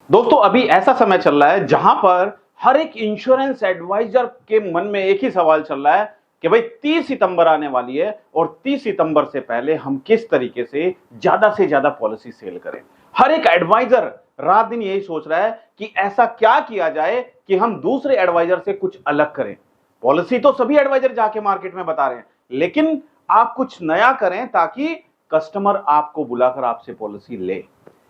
दोस्तों अभी ऐसा समय चल रहा है जहां पर हर एक इंश्योरेंस एडवाइजर के मन में एक ही सवाल चल रहा है कि भाई 30 सितंबर आने वाली है और 30 सितंबर से पहले हम किस तरीके से ज्यादा पॉलिसी सेल करें। हर एक एडवाइजर रात दिन यही सोच रहा है कि ऐसा क्या किया जाए कि हम दूसरे एडवाइजर से कुछ अलग करें। पॉलिसी तो सभी एडवाइजर जाके मार्केट में बता रहे हैं, लेकिन आप कुछ नया करें ताकि कस्टमर आपको बुलाकर आपसे पॉलिसी ले।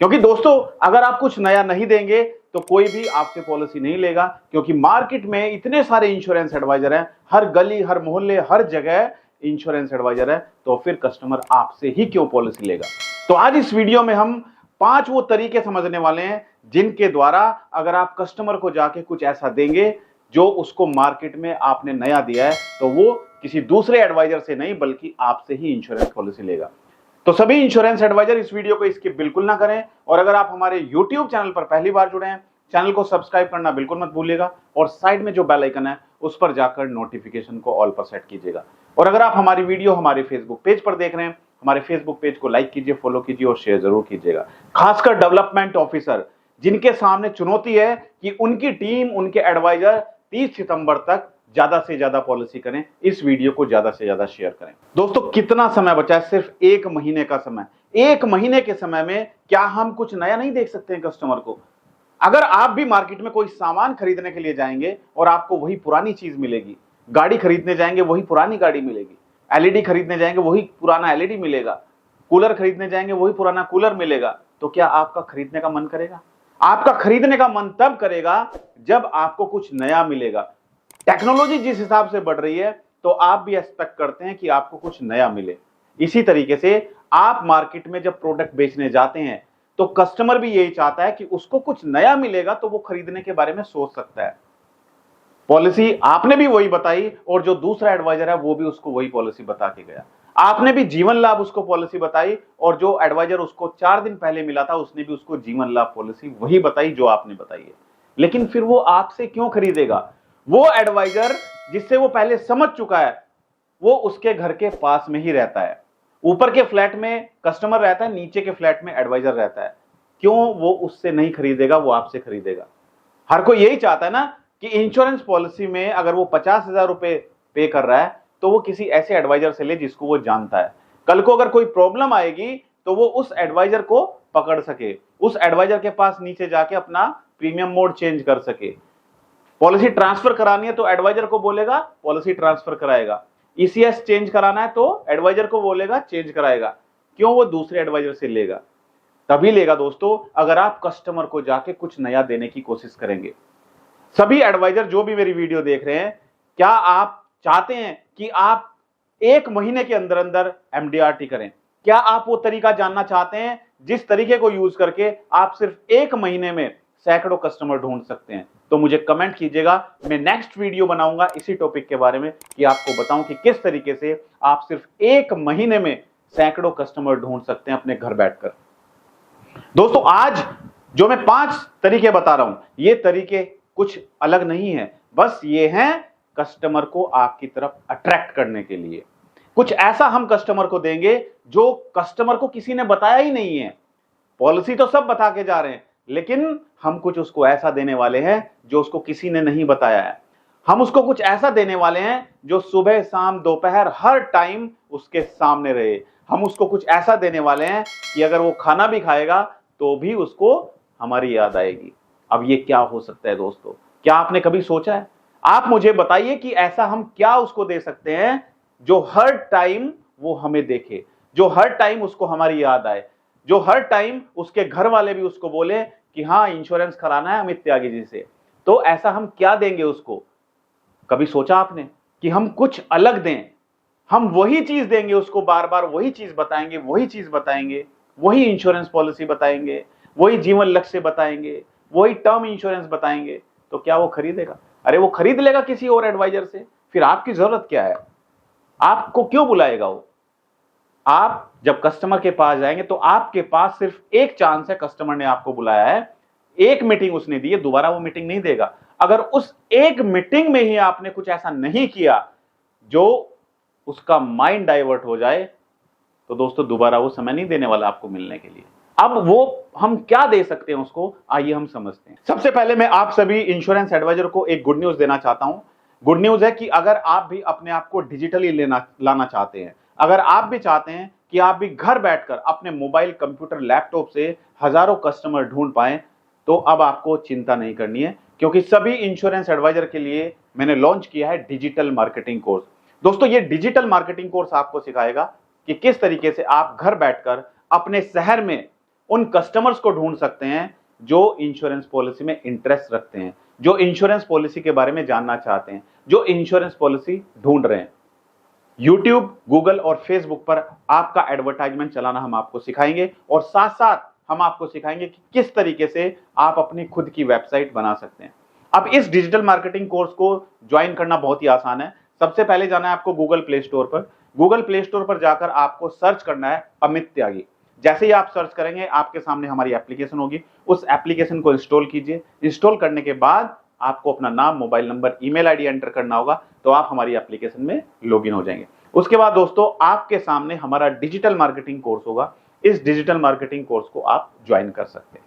क्योंकि दोस्तों अगर आप कुछ नया नहीं देंगे तो कोई भी आपसे पॉलिसी नहीं लेगा, क्योंकि मार्केट में इतने सारे इंश्योरेंस एडवाइजर हैं, हर गली हर मोहल्ले हर जगह इंश्योरेंस एडवाइजर है, तो फिर कस्टमर आपसे ही क्यों पॉलिसी लेगा। तो आज इस वीडियो में हम 5 वो तरीके समझने वाले हैं जिनके द्वारा अगर आप कस्टमर को जाके कुछ ऐसा देंगे जो उसको मार्केट में आपने नया दिया है तो वो किसी दूसरे एडवाइजर से नहीं बल्कि आपसे ही इंश्योरेंस पॉलिसी लेगा। तो सभी इंश्योरेंस एडवाइजर इस वीडियो को स्किप बिल्कुल ना करें, और अगर आप हमारे YouTube चैनल पर पहली बार जुड़े हैं, चैनल को सब्सक्राइब करना बिल्कुल मत भूलिएगा और साइड में जो बेल आइकन है उस पर जाकर नोटिफिकेशन को ऑल पर सेट कीजिएगा। और अगर आप हमारी वीडियो हमारे फेसबुक पेज पर देख रहे हैं, हमारे फेसबुक पेज को लाइक कीजिए, फॉलो कीजिए और शेयर जरूर कीजिएगा। खासकर डेवलपमेंट ऑफिसर जिनके सामने चुनौती है कि उनकी टीम उनके एडवाइजर 30 सितंबर तक ज्यादा से ज्यादा पॉलिसी करें, इस वीडियो को ज्यादा से ज्यादा शेयर करें। दोस्तों कितना समय बचा है, सिर्फ 1 महीने का समय। 1 महीने के समय में क्या हम कुछ नया नहीं देख सकते हैं कस्टमर को। अगर आप भी मार्केट में कोई सामान खरीदने के लिए जाएंगे और आपको वही पुरानी चीज मिलेगी, गाड़ी खरीदने जाएंगे वही पुरानी गाड़ी मिलेगी, एलईडी खरीदने जाएंगे वही पुराना एलईडी मिलेगा, कूलर खरीदने जाएंगे वही पुराना कूलर मिलेगा, तो क्या आपका खरीदने का मन करेगा? आपका खरीदने का मन तब करेगा जब आपको कुछ नया मिलेगा। टेक्नोलॉजी जिस हिसाब से बढ़ रही है तो आप भी एक्सपेक्ट करते हैं कि आपको कुछ नया मिले। इसी तरीके से आप मार्केट में जब प्रोडक्ट बेचने जाते हैं तो कस्टमर भी यही चाहता है कि उसको कुछ नया मिलेगा तो वो खरीदने के बारे में सोच सकता है। पॉलिसी आपने भी वही बताई और जो दूसरा एडवाइजर है वो भी उसको वही पॉलिसी बता के गया। आपने भी जीवन लाभ उसको पॉलिसी बताई और जो एडवाइजर उसको 4 दिन पहले मिला था उसने भी उसको जीवन लाभ पॉलिसी वही बताई जो आपने बताई है। लेकिन फिर वो आपसे क्यों खरीदेगा? वो एडवाइजर जिससे वो पहले समझ चुका है, वो उसके घर के पास में ही रहता है। ऊपर के फ्लैट में कस्टमर रहता है, नीचे के फ्लैट में एडवाइजर रहता है। क्यों वो उससे नहीं खरीदेगा, वो आपसे खरीदेगा? हर कोई यही चाहता है ना कि इंश्योरेंस पॉलिसी में अगर वो 50,000 रुपए पे कर रहा है तो वो किसी ऐसे एडवाइजर से ले जिसको वो जानता है। कल को अगर कोई प्रॉब्लम आएगी तो वो उस एडवाइजर को पकड़ सके, उस एडवाइजर के पास नीचे जाके अपना प्रीमियम मोड चेंज कर सके। पॉलिसी ट्रांसफर करानी है तो एडवाइजर को बोलेगा, पॉलिसी ट्रांसफर कराएगा। ईसीएस चेंज कराना है तो एडवाइजर को बोलेगा, चेंज कराएगा। क्यों वो दूसरे एडवाइजर से लेगा? तभी लेगा दोस्तों अगर आप कस्टमर को जाके कुछ नया देने की कोशिश करेंगे। सभी एडवाइजर जो भी मेरी वीडियो देख रहे हैं, क्या आप चाहते हैं कि आप 1 महीने के अंदर अंदर एमडीआरटी करें? क्या आप वो तरीका जानना चाहते हैं जिस तरीके को यूज करके आप सिर्फ 1 महीने में सैकड़ों कस्टमर ढूंढ सकते हैं? तो मुझे कमेंट कीजिएगा, मैं नेक्स्ट वीडियो बनाऊंगा इसी टॉपिक के बारे में कि आपको बताऊं कि किस तरीके से आप सिर्फ 1 महीने में सैकड़ों कस्टमर ढूंढ सकते हैं अपने घर बैठकर। दोस्तों आज जो मैं 5 तरीके बता रहा हूं, ये तरीके कुछ अलग नहीं है, बस ये हैं कस्टमर को आपकी तरफ अट्रैक्ट करने के लिए। कुछ ऐसा हम कस्टमर को देंगे जो कस्टमर को किसी ने बताया ही नहीं है। पॉलिसी तो सब बता के जा रहे हैं, लेकिन हम कुछ उसको ऐसा देने वाले हैं जो उसको किसी ने नहीं बताया है। हम उसको कुछ ऐसा देने वाले हैं जो सुबह शाम दोपहर हर टाइम उसके सामने रहे। हम उसको कुछ ऐसा देने वाले हैं कि अगर वो खाना भी खाएगा तो भी उसको हमारी याद आएगी। अब ये क्या हो सकता है दोस्तों? क्या आपने कभी सोचा है? आप मुझे बताइए कि ऐसा हम क्या उसको दे सकते हैं जो हर टाइम वो हमें देखे, जो हर टाइम उसको हमारी याद आए, जो हर टाइम उसके घर वाले भी उसको बोले कि हाँ इंश्योरेंस कराना है अमित त्यागी जी से। तो ऐसा हम क्या देंगे उसको? कभी सोचा आपने कि हम कुछ अलग दें? हम वही चीज देंगे उसको, बार बार वही चीज बताएंगे, वही चीज बताएंगे, वही इंश्योरेंस पॉलिसी बताएंगे, वही जीवन लक्ष्य बताएंगे, वही टर्म इंश्योरेंस बताएंगे, तो क्या वो खरीदेगा? अरे वो खरीद लेगा किसी और एडवाइजर से। फिर आपकी जरूरत क्या है? आपको क्यों बुलाएगा वो? आप जब कस्टमर के पास जाएंगे तो आपके पास सिर्फ एक चांस है, कस्टमर ने आपको बुलाया है, एक मीटिंग उसने दी है, दोबारा वो मीटिंग नहीं देगा। अगर उस एक मीटिंग में ही आपने कुछ ऐसा नहीं किया जो उसका माइंड डाइवर्ट हो जाए तो दोस्तों दोबारा वो समय नहीं देने वाला आपको मिलने के लिए। अब वो हम क्या दे सकते हैं उसको, आइए हम समझते हैं। सबसे पहले मैं आप सभी इंश्योरेंस एडवाइजर को एक गुड न्यूज देना चाहता हूं। गुड न्यूज है कि अगर आप भी अपने आप को डिजिटली लाना चाहते हैं, अगर आप भी चाहते हैं कि आप भी घर बैठकर अपने मोबाइल, कंप्यूटर, लैपटॉप से हजारों कस्टमर ढूंढ पाएं, तो अब आपको चिंता नहीं करनी है, क्योंकि सभी इंश्योरेंस एडवाइजर के लिए मैंने लॉन्च किया है डिजिटल मार्केटिंग कोर्स। दोस्तों, ये डिजिटल मार्केटिंग कोर्स आपको सिखाएगा कि किस तरीके से आप घर बैठकर अपने शहर में उन कस्टमर्स को ढूंढ सकते हैं जो इंश्योरेंस पॉलिसी में इंटरेस्ट रखते हैं, जो इंश्योरेंस पॉलिसी के बारे में जानना चाहते हैं, जो इंश्योरेंस पॉलिसी ढूंढ रहे हैं। YouTube, गूगल और फेसबुक पर आपका एडवर्टाइजमेंट चलाना हम आपको सिखाएंगे, और साथ साथ हम आपको सिखाएंगे कि किस तरीके से आप अपनी खुद की वेबसाइट बना सकते हैं। अब इस डिजिटल मार्केटिंग कोर्स को ज्वाइन करना बहुत ही आसान है। सबसे पहले जाना है आपको गूगल प्ले स्टोर पर। गूगल प्ले स्टोर पर जाकर आपको सर्च करना है अमित त्यागी। जैसे ही आप सर्च करेंगे, आपके सामने हमारी एप्लीकेशन होगी। उस एप्लीकेशन को इंस्टॉल कीजिए। इंस्टॉल करने के बाद आपको अपना नाम, mobile number, email ID enter करना होगा, तो आप हमारी एप्लीकेशन में लॉगिन हो जाएंगे। उसके बाद दोस्तों, आपके सामने हमारा डिजिटल मार्केटिंग कोर्स होगा। इस डिजिटल मार्केटिंग कोर्स को आप ज्वाइन कर सकते हैं।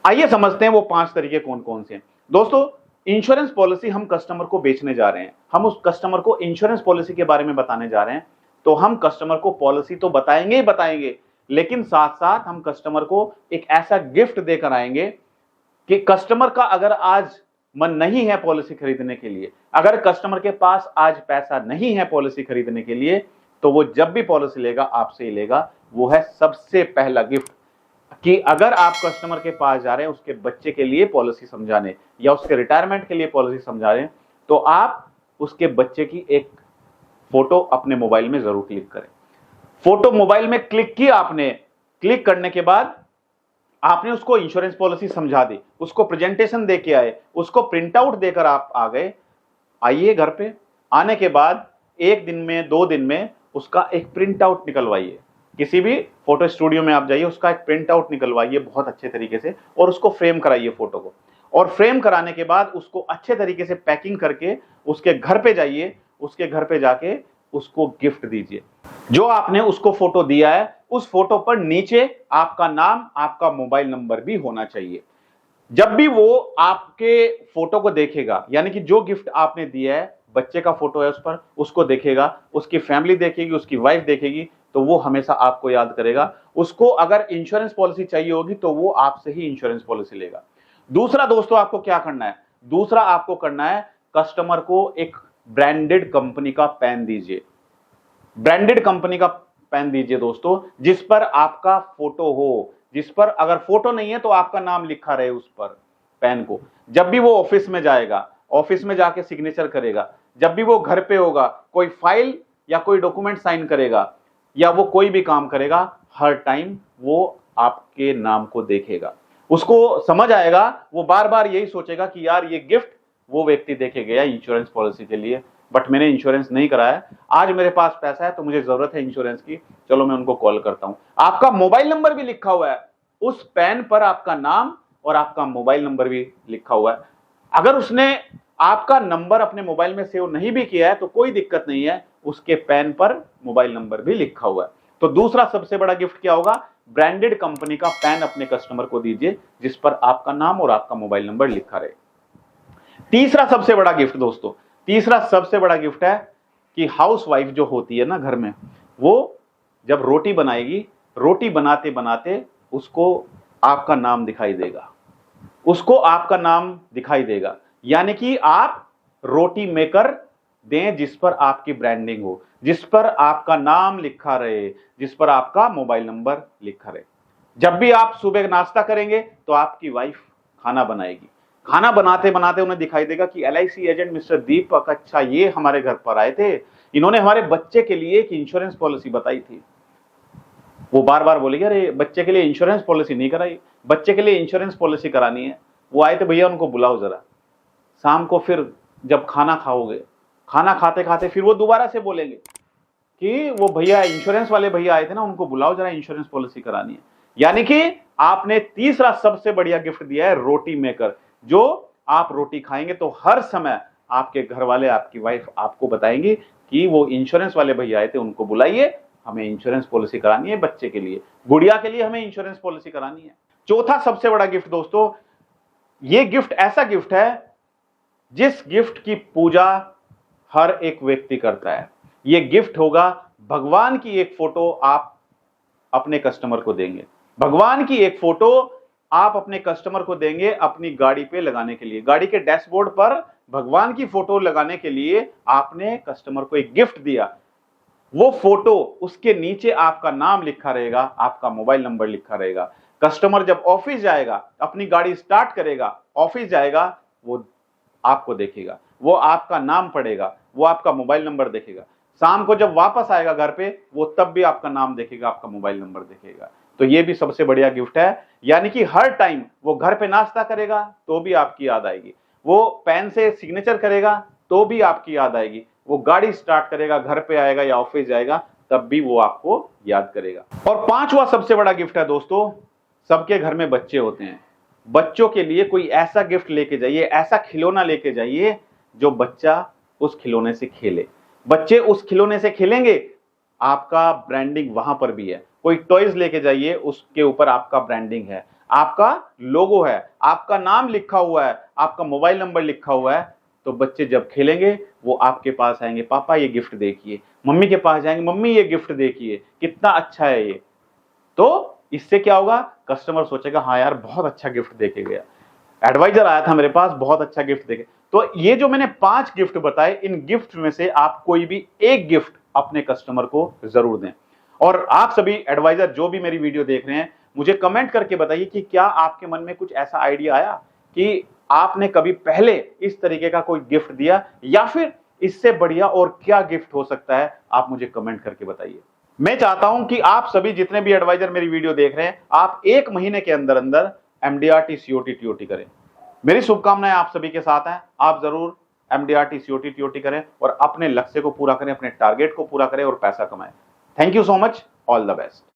आइए समझते हैं वो 5 तरीके कौन कौन से हैं। दोस्तों, इंश्योरेंस पॉलिसी हम कस्टमर को बेचने जा रहे हैं, हम उस कस्टमर को इंश्योरेंस पॉलिसी के बारे में बताने जा रहे हैं। तो हम कस्टमर को पॉलिसी तो बताएंगे ही बताएंगे, लेकिन साथ साथ हम कस्टमर को एक ऐसा गिफ्ट देकर आएंगे कि कस्टमर का अगर आज मन नहीं है पॉलिसी खरीदने के लिए, अगर कस्टमर के पास आज पैसा नहीं है पॉलिसी खरीदने के लिए, तो वो जब भी पॉलिसी लेगा आपसे ही लेगा। वो है सबसे पहला गिफ्ट, कि अगर आप कस्टमर के पास जा रहे हैं उसके बच्चे के लिए पॉलिसी समझाने या उसके रिटायरमेंट के लिए पॉलिसी समझा रहे हैं, तो आप उसके बच्चे की एक फोटो अपने मोबाइल में जरूर क्लिक करें। फोटो मोबाइल में क्लिक की आपने, क्लिक करने के बाद आपने उसको इंश्योरेंस पॉलिसी समझा दी, उसको प्रेजेंटेशन दे के आए, उसको प्रिंट आउट देकर आप आ गए। आइए घर पे, आने के बाद 1 दिन में 2 दिन में उसका एक प्रिंट आउट निकलवाइए। किसी भी फोटो स्टूडियो में आप जाइए, उसका एक प्रिंट आउट निकलवाइए बहुत अच्छे तरीके से, और उसको फ्रेम कराइए फोटो को। और फ्रेम कराने के बाद उसको अच्छे तरीके से पैकिंग करके उसके घर पे जाइए, उसके घर पे जाके उसको गिफ्ट दीजिए। जो आपने उसको फोटो दिया है, उस फोटो पर नीचे आपका नाम, आपका मोबाइल नंबर भी होना चाहिए। जब भी वो आपके फोटो को देखेगा, यानी कि जो गिफ्ट आपने दिया है, बच्चे का फोटो है उस पर, उसको देखेगा, उसकी फैमिली देखेगी, उसकी वाइफ देखेगी, तो वो हमेशा आपको याद करेगा। उसको अगर इंश्योरेंस पॉलिसी चाहिए होगी तो वो आपसे ही इंश्योरेंस पॉलिसी लेगा। दूसरा दोस्तों, आपको क्या करना है? दूसरा आपको करना है, कस्टमर को एक ब्रांडेड कंपनी का पेन दीजिए। ब्रांडेड कंपनी का पेन दीजिए दोस्तों, जिस पर आपका फोटो हो, जिस पर अगर फोटो नहीं है तो आपका नाम लिखा रहे उस पर पेन को। जब भी वो ऑफिस में जाएगा, ऑफिस में जाके सिग्नेचर करेगा, जब भी वो घर पे होगा, कोई फाइल या कोई डॉक्यूमेंट साइन करेगा या वो कोई भी काम करेगा, हर टाइम वो आपके नाम को देखेगा। उसको समझ आएगा, वो बार बार यही सोचेगा कि यार ये गिफ्ट वो व्यक्ति देके गया इंश्योरेंस पॉलिसी के लिए, बट मैंने इंश्योरेंस नहीं कराया, आज मेरे पास पैसा है तो मुझे जरूरत है इंश्योरेंस की, चलो मैं उनको कॉल करता हूं। आपका मोबाइल नंबर भी लिखा हुआ है उस पेन पर, आपका नाम और आपका मोबाइल नंबर भी लिखा हुआ है। अगर उसने आपका नंबर अपने मोबाइल में सेव नहीं भी किया है तो कोई दिक्कत नहीं है, उसके पेन पर मोबाइल नंबर भी लिखा हुआ है। तो दूसरा सबसे बड़ा गिफ्ट क्या होगा? ब्रांडेड कंपनी का पेन अपने कस्टमर को दीजिए, जिस पर आपका नाम और आपका मोबाइल नंबर लिखा रहे। तीसरा सबसे बड़ा गिफ्ट दोस्तों, तीसरा सबसे बड़ा गिफ्ट है कि हाउसवाइफ जो होती है ना घर में, वो जब रोटी बनाएगी, रोटी बनाते बनाते उसको आपका नाम दिखाई देगा, उसको आपका नाम दिखाई देगा। यानी कि आप रोटी मेकर दें जिस पर आपकी ब्रांडिंग हो, जिस पर आपका नाम लिखा रहे, जिस पर आपका मोबाइल नंबर लिखा रहे। जब भी आप सुबह नाश्ता करेंगे तो आपकी वाइफ खाना बनाएगी, खाना बनाते बनाते उन्हें दिखाई देगा कि LIC एजेंट मिस्टर दीपक, अच्छा ये हमारे घर पर आए थे, इन्होंने हमारे बच्चे के लिए एक इंश्योरेंस पॉलिसी बताई थी। वो बार बार बोलेगी, अरे बच्चे के लिए इंश्योरेंस पॉलिसी नहीं कराई, बच्चे के लिए इंश्योरेंस पॉलिसी करानी है, वो आए थे भैया उनको बुलाओ जरा। शाम को फिर जब खाना खाओगे, खाना खाते खाते फिर वो दोबारा से बोलेंगे कि वो भैया इंश्योरेंस वाले भैया आए थे ना, उनको बुलाओ जरा, इंश्योरेंस पॉलिसी करानी है। यानी कि आपने तीसरा सबसे बढ़िया गिफ्ट दिया है, रोटी मेकर। जो आप रोटी खाएंगे तो हर समय आपके घर वाले, आपकी वाइफ आपको बताएंगी कि वो इंश्योरेंस वाले भैया आए थे, उनको बुलाइए, हमें इंश्योरेंस पॉलिसी करानी है बच्चे के लिए, गुड़िया के लिए हमें इंश्योरेंस पॉलिसी करानी है। चौथा सबसे बड़ा गिफ्ट दोस्तों, ये गिफ्ट ऐसा गिफ्ट है जिस गिफ्ट की पूजा हर एक व्यक्ति करता है। ये गिफ्ट होगा भगवान की एक फोटो आप अपने कस्टमर को देंगे। भगवान की एक फोटो आप अपने कस्टमर को देंगे अपनी गाड़ी पे लगाने के लिए। गाड़ी के डैशबोर्ड पर भगवान की फोटो लगाने के लिए आपने कस्टमर को एक गिफ्ट दिया। वो फोटो, उसके नीचे आपका नाम लिखा रहेगा, आपका मोबाइल नंबर लिखा रहेगा। कस्टमर जब ऑफिस जाएगा, अपनी गाड़ी स्टार्ट करेगा, ऑफिस जाएगा, वो आपको देखेगा, वो आपका नाम पढ़ेगा, वो आपका मोबाइल नंबर देखेगा। शाम को जब वापस आएगा घर पे, वो तब भी आपका नाम देखेगा, आपका मोबाइल नंबर देखेगा। तो ये भी सबसे बढ़िया गिफ्ट है। यानी कि हर टाइम वो घर पे नाश्ता करेगा तो भी आपकी याद आएगी, वो पेन से सिग्नेचर करेगा तो भी आपकी याद आएगी, वो गाड़ी स्टार्ट करेगा, घर पे आएगा या ऑफिस जाएगा, तब भी वो आपको याद करेगा। और पांचवा सबसे बड़ा गिफ्ट है दोस्तों, सबके घर में बच्चे होते हैं। बच्चों के लिए कोई ऐसा गिफ्ट लेके जाइए, ऐसा खिलौना लेके जाइए जो बच्चा उस खिलौने से खेले। बच्चे उस खिलौने से खेलेंगे, आपका ब्रांडिंग वहां पर भी है। कोई टॉयज लेके जाइए, उसके ऊपर आपका ब्रांडिंग है, आपका लोगो है, आपका नाम लिखा हुआ है, आपका मोबाइल नंबर लिखा हुआ है। तो बच्चे जब खेलेंगे वो आपके पास आएंगे, पापा ये गिफ्ट देखिए, मम्मी के पास जाएंगे, मम्मी ये गिफ्ट देखिए कितना अच्छा है ये। तो इससे क्या होगा, कस्टमर सोचेगा हाँ यार बहुत अच्छा गिफ्ट देके गया, एडवाइजर आया था मेरे पास, बहुत अच्छा गिफ्ट देके। तो ये जो मैंने 5 गिफ्ट बताए, इन गिफ्ट में से आप कोई भी एक गिफ्ट अपने कस्टमर को जरूर दें। और आप सभी एडवाइजर जो भी मेरी वीडियो देख रहे हैं, मुझे कमेंट करके बताइए कि क्या आपके मन में कुछ ऐसा आइडिया आया कि आपने कभी पहले इस तरीके का कोई गिफ्ट दिया, या फिर इससे बढ़िया और क्या गिफ्ट हो सकता है, आप मुझे कमेंट करके बताइए। मैं चाहता हूं कि आप सभी जितने भी एडवाइजर मेरी वीडियो देख रहे हैं, आप 1 महीने के अंदर अंदर MDRT COT TOT करें। मेरी शुभकामनाएं आप सभी के साथ हैं। आप जरूर MDRT COT TOT करें और अपने लक्ष्य को पूरा करें, अपने टारगेट को पूरा करें और पैसा कमाएं। Thank you so much, all the best.